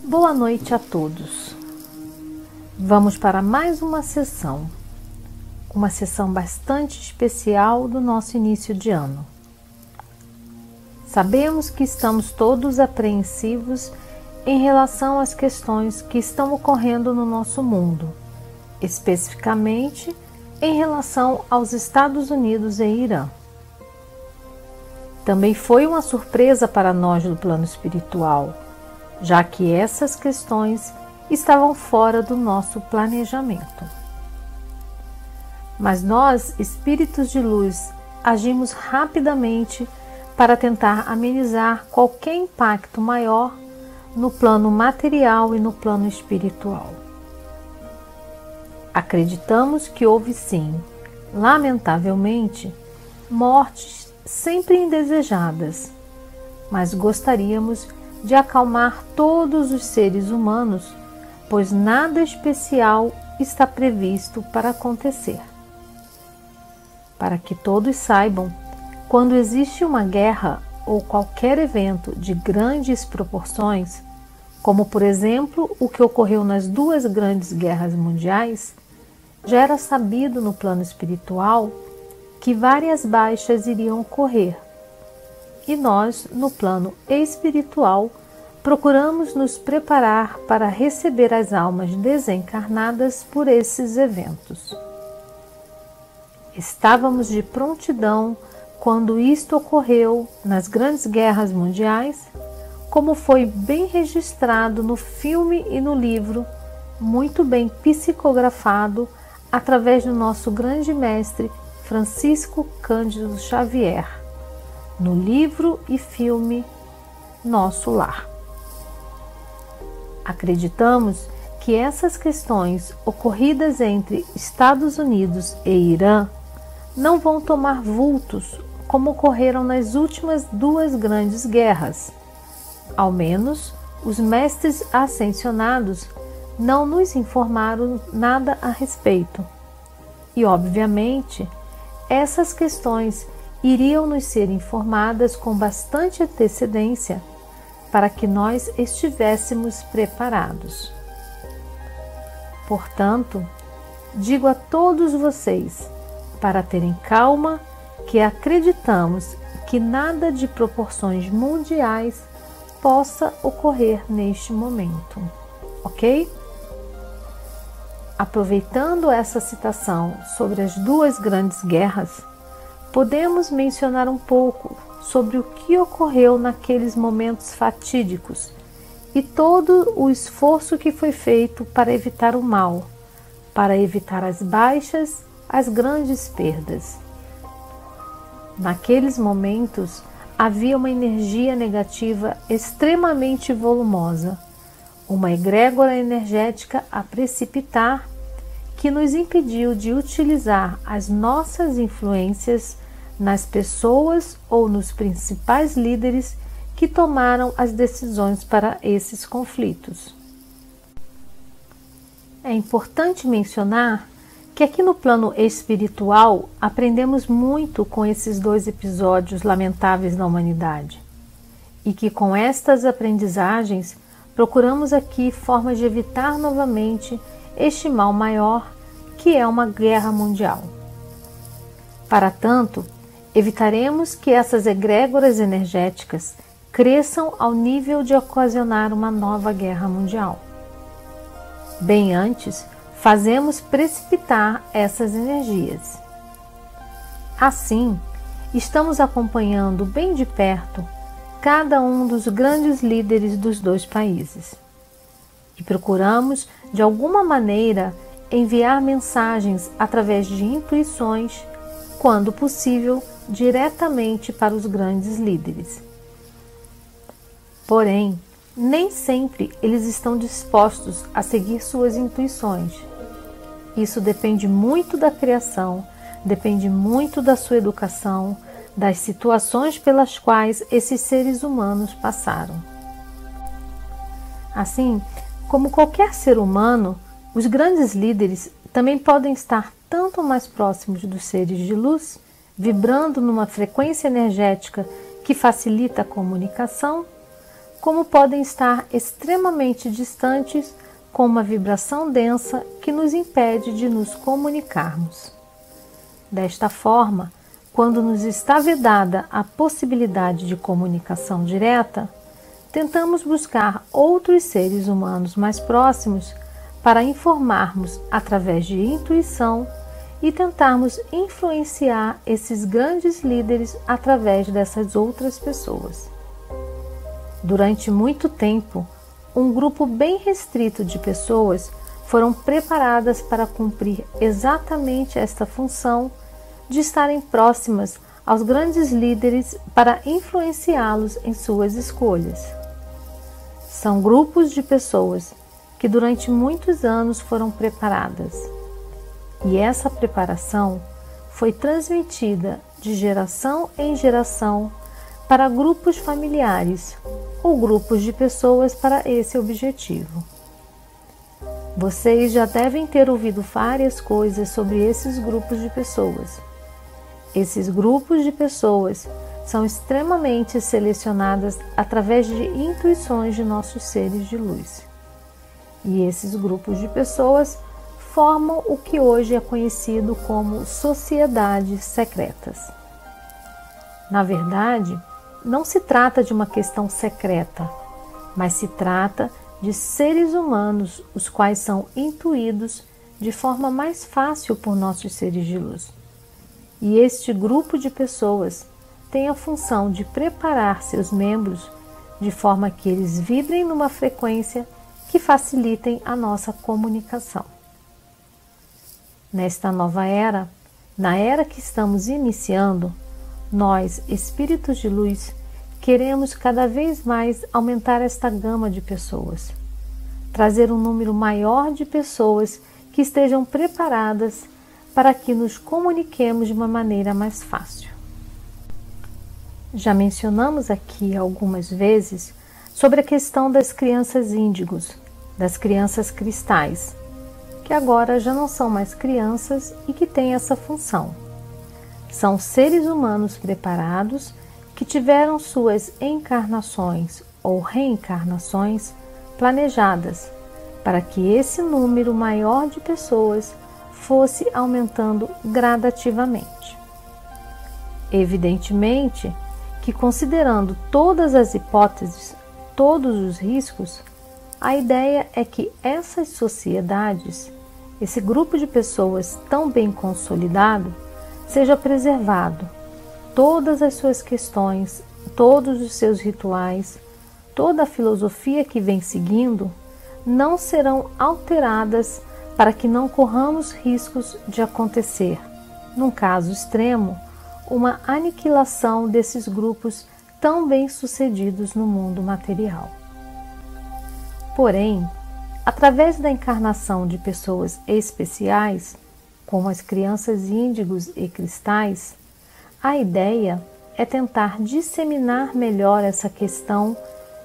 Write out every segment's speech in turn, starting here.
Boa noite a todos. Vamos para mais uma sessão bastante especial do nosso início de ano. Sabemos que estamos todos apreensivos em relação às questões que estão ocorrendo no nosso mundo, especificamente em relação aos Estados Unidos e Irã. Também foi uma surpresa para nós do plano espiritual, já que essas questões estavam fora do nosso planejamento. Mas nós, espíritos de luz, agimos rapidamente para tentar amenizar qualquer impacto maior no plano material e no plano espiritual. Acreditamos que houve sim, lamentavelmente, mortes sempre indesejadas, mas gostaríamos de acalmar todos os seres humanos, pois nada especial está previsto para acontecer. Para que todos saibam, quando existe uma guerra ou qualquer evento de grandes proporções, como por exemplo o que ocorreu nas duas grandes guerras mundiais, já era sabido no plano espiritual que várias baixas iriam ocorrer. E nós, no plano espiritual, procuramos nos preparar para receber as almas desencarnadas por esses eventos. Estávamos de prontidão quando isto ocorreu nas grandes guerras mundiais, como foi bem registrado no filme e no livro, muito bem psicografado através do nosso grande mestre Francisco Cândido Xavier, no livro e filme Nosso Lar. Acreditamos que essas questões ocorridas entre Estados Unidos e Irã não vão tomar vultos como ocorreram nas últimas duas grandes guerras. Ao menos, os mestres ascensionados não nos informaram nada a respeito. E, obviamente, essas questões iriam nos ser informadas com bastante antecedência para que nós estivéssemos preparados. Portanto, digo a todos vocês, para terem calma, que acreditamos que nada de proporções mundiais possa ocorrer neste momento, ok? Aproveitando essa citação sobre as duas grandes guerras, podemos mencionar um pouco sobre o que ocorreu naqueles momentos fatídicos e todo o esforço que foi feito para evitar o mal, para evitar as baixas, as grandes perdas. Naqueles momentos havia uma energia negativa extremamente volumosa, uma egrégora energética a precipitar que nos impediu de utilizar as nossas influências nas pessoas ou nos principais líderes que tomaram as decisões para esses conflitos. É importante mencionar que aqui no plano espiritual aprendemos muito com esses dois episódios lamentáveis da humanidade e que com estas aprendizagens procuramos aqui formas de evitar novamente este mal maior que é uma guerra mundial. Para tanto, evitaremos que essas egrégoras energéticas cresçam ao nível de ocasionar uma nova guerra mundial. Bem antes, fazemos precipitar essas energias. Assim, estamos acompanhando bem de perto cada um dos grandes líderes dos dois países e procuramos, de alguma maneira, enviar mensagens através de intuições, quando possível, diretamente para os grandes líderes. Porém, nem sempre eles estão dispostos a seguir suas intuições. Isso depende muito da criação, depende muito da sua educação, das situações pelas quais esses seres humanos passaram. Assim, como qualquer ser humano, os grandes líderes também podem estar tanto mais próximos dos seres de luz, vibrando numa frequência energética que facilita a comunicação, como podem estar extremamente distantes com uma vibração densa que nos impede de nos comunicarmos. Desta forma, quando nos está vedada a possibilidade de comunicação direta, tentamos buscar outros seres humanos mais próximos para informarmos através de intuição e tentarmos influenciar esses grandes líderes através dessas outras pessoas. Durante muito tempo, um grupo bem restrito de pessoas foram preparadas para cumprir exatamente esta função de estarem próximas aos grandes líderes para influenciá-los em suas escolhas. São grupos de pessoas que durante muitos anos foram preparadas, e essa preparação foi transmitida de geração em geração para grupos familiares ou grupos de pessoas para esse objetivo. Vocês já devem ter ouvido várias coisas sobre esses grupos de pessoas. Esses grupos de pessoas são extremamente selecionadas através de intuições de nossos seres de luz. E esses grupos de pessoas formam o que hoje é conhecido como sociedades secretas. Na verdade, não se trata de uma questão secreta, mas se trata de seres humanos, os quais são intuídos de forma mais fácil por nossos seres de luz. E este grupo de pessoas tem a função de preparar seus membros de forma que eles vibrem numa frequência que facilitem a nossa comunicação. Nesta nova era, na era que estamos iniciando, nós, espíritos de luz, queremos cada vez mais aumentar esta gama de pessoas, trazer um número maior de pessoas que estejam preparadas para que nos comuniquemos de uma maneira mais fácil. Já mencionamos aqui algumas vezes sobre a questão das crianças índigos, das crianças cristais, que agora já não são mais crianças e que têm essa função. São seres humanos preparados que tiveram suas encarnações ou reencarnações planejadas para que esse número maior de pessoas fosse aumentando gradativamente. Evidentemente que, considerando todas as hipóteses, todos os riscos, a ideia é que essas sociedades, esse grupo de pessoas tão bem consolidado, seja preservado. Todas as suas questões, todos os seus rituais, toda a filosofia que vem seguindo, não serão alteradas para que não corramos riscos de acontecer, num caso extremo, uma aniquilação desses grupos tão bem-sucedidos no mundo material. Porém, através da encarnação de pessoas especiais, como as crianças índigos e cristais, a ideia é tentar disseminar melhor essa questão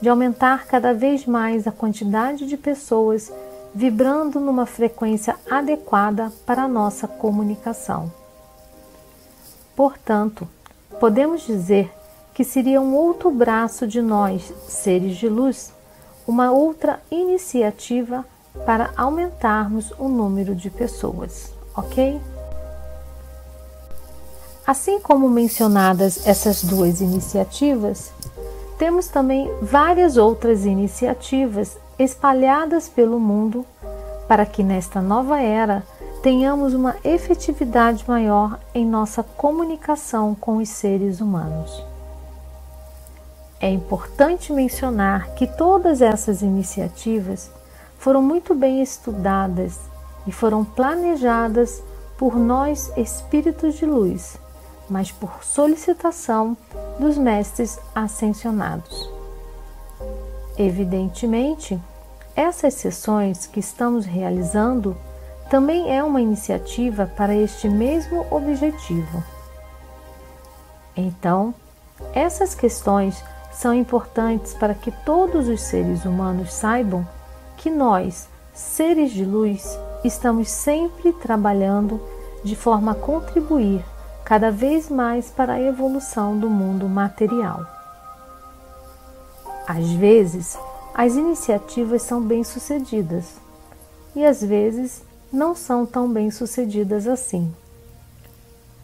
de aumentar cada vez mais a quantidade de pessoas vibrando numa frequência adequada para a nossa comunicação. Portanto, podemos dizer que seria um outro braço de nós, seres de luz, uma outra iniciativa para aumentarmos o número de pessoas, ok? Assim como mencionadas essas duas iniciativas, temos também várias outras iniciativas espalhadas pelo mundo para que nesta nova era tenhamos uma efetividade maior em nossa comunicação com os seres humanos. É importante mencionar que todas essas iniciativas foram muito bem estudadas e foram planejadas por nós espíritos de luz, mas por solicitação dos mestres ascensionados. Evidentemente, essas sessões que estamos realizando também é uma iniciativa para este mesmo objetivo. Então, essas questões são importantes para que todos os seres humanos saibam que nós, seres de luz, estamos sempre trabalhando de forma a contribuir cada vez mais para a evolução do mundo material. Às vezes, as iniciativas são bem-sucedidas e às vezes não são tão bem-sucedidas assim.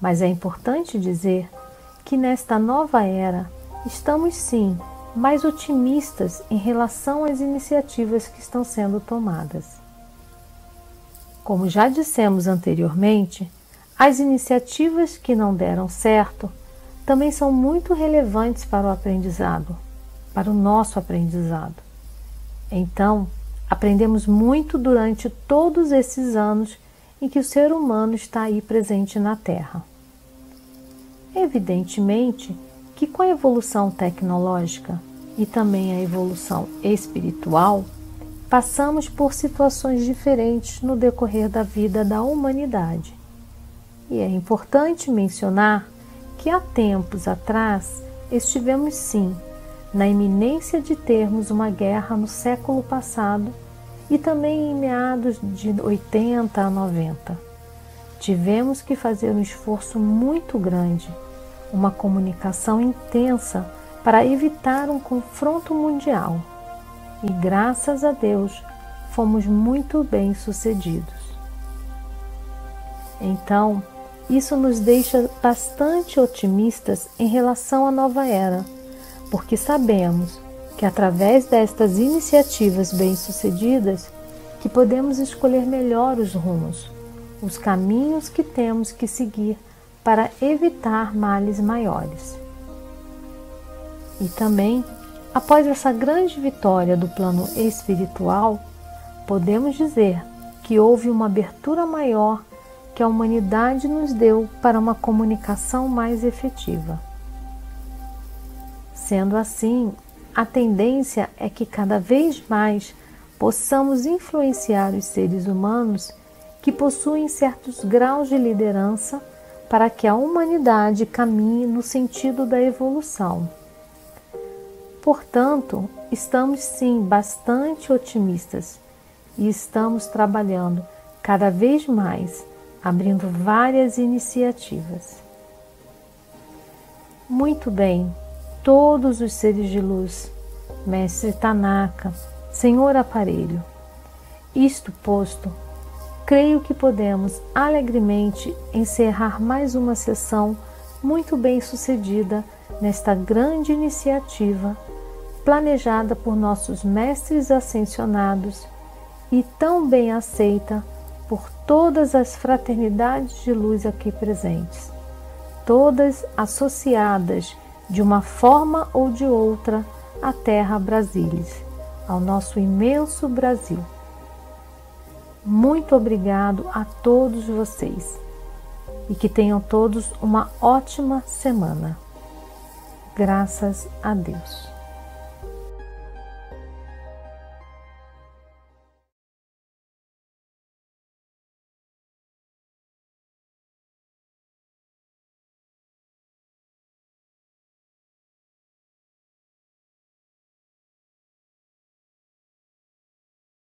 Mas é importante dizer que nesta nova era estamos sim mais otimistas em relação às iniciativas que estão sendo tomadas. Como já dissemos anteriormente, as iniciativas que não deram certo também são muito relevantes para o aprendizado, para o nosso aprendizado. Então, aprendemos muito durante todos esses anos em que o ser humano está aí presente na Terra. Evidentemente que com a evolução tecnológica e também a evolução espiritual, passamos por situações diferentes no decorrer da vida da humanidade. E é importante mencionar que há tempos atrás estivemos sim na iminência de termos uma guerra no século passado e também em meados de 80 a 90. Tivemos que fazer um esforço muito grande, uma comunicação intensa para evitar um confronto mundial. E graças a Deus fomos muito bem-sucedidos. Então, isso nos deixa bastante otimistas em relação à nova era, porque sabemos que através destas iniciativas bem-sucedidas que podemos escolher melhor os rumos, os caminhos que temos que seguir para evitar males maiores. E também, após essa grande vitória do plano espiritual, podemos dizer que houve uma abertura maior que a humanidade nos deu para uma comunicação mais efetiva. Sendo assim, a tendência é que cada vez mais possamos influenciar os seres humanos que possuem certos graus de liderança para que a humanidade caminhe no sentido da evolução. Portanto, estamos sim bastante otimistas e estamos trabalhando cada vez mais, abrindo várias iniciativas. Muito bem, todos os seres de luz, Mestre Tanaka, Senhor Aparelho. Isto posto, creio que podemos alegremente encerrar mais uma sessão muito bem sucedida nesta grande iniciativa planejada por nossos mestres ascensionados e tão bem aceita por todas as fraternidades de luz aqui presentes, todas associadas de uma forma ou de outra à Terra Brasilis, ao nosso imenso Brasil. Muito obrigado a todos vocês e que tenham todos uma ótima semana. Graças a Deus.